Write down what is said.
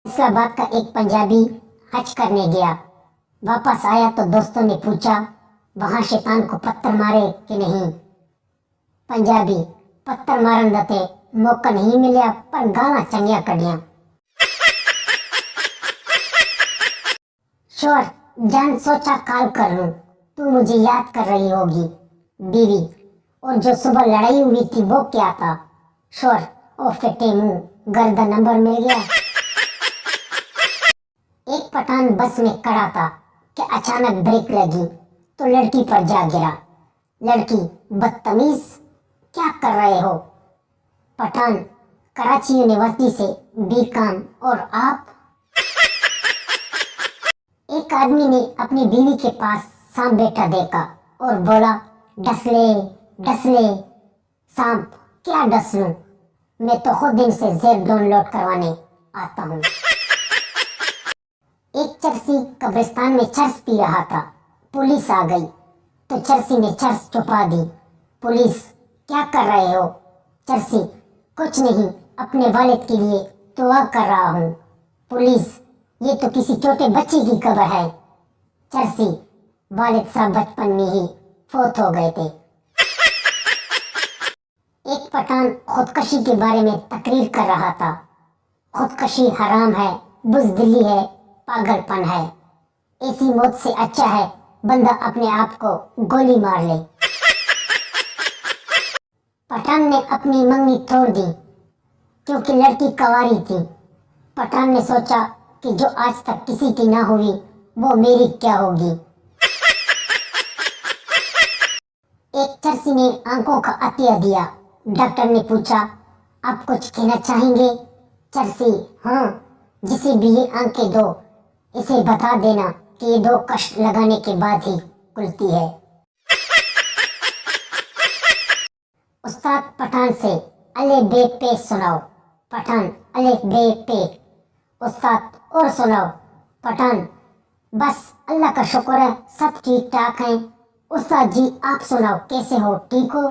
इस्लामाबाद का एक पंजाबी हज करने गया। वापस आया तो दोस्तों ने पूछा वहां शैतान को पत्थर मारे कि नहीं। पंजाबी पत्थर मारन दा ते मौका नहीं मिलिया पर गालां चंगियां कढ़ियां। शोर जान सोचा कॉल कर लूं, तू मुझे याद कर रही होगी। बीवी और जो सुबह लड़ाई हुई थी वो क्या था। शोर ओ फटे मुंह घर दा नंबर मिल गया। एक पठान बस में खड़ा था कि अचानक ब्रेक लगी तो लड़की पर जा गिरा। लड़की बदतमीज क्या कर रहे हो। पठान कराची यूनिवर्सिटी से बीकॉम और आप। एक आदमी ने अपनी बीवी के पास सांप बैठा देखा और बोला डस ले। सांप क्या डस लूं, मैं तो खुद दिन से जेब डाउनलोड करवाने आता हूँ। एक चरसी कब्रिस्तान में चरस पी रहा था। पुलिस आ गई तो चरसी ने चरस छुपा दी। पुलिस क्या कर रहे हो। चरसी कुछ नहीं, अपने वालिद के लिए दुआ कर रहा हूँ। पुलिस ये तो किसी छोटे बच्चे की कब्र है। चरसी वालिद साहब बचपन में ही फौत हो गए थे। एक पठान खुदकशी के बारे में तकरीर कर रहा था। खुदकशी हराम है, बुज़दिली है, पागलपन है। ऐसी मौत से अच्छा है बंदा अपने आप को गोली मार ले। पठान ने अपनी मंगनी तोड़ दी क्योंकि लड़की कंवारी थी। पठान ने सोचा कि जो आज तक किसी की ना हुई वो मेरी क्या होगी। एक चरसी ने आंखों का अतिया दिया। डॉक्टर ने पूछा आप कुछ कहना चाहेंगे। चरसी हाँ, जिसे भी ये आंखें दो इसे बता देना कि ये 2 कष्ट लगाने के बाद ही खुलती है। उस्ताद पठान से अले बे पे सुनाओ। पठान अले बे पे। उस्ताद और सुनाओ। पठान बस अल्लाह का शुक्र है सब ठीक ठाक हैं। उस्ताद जी आप सुनाओ कैसे हो, ठीक हो।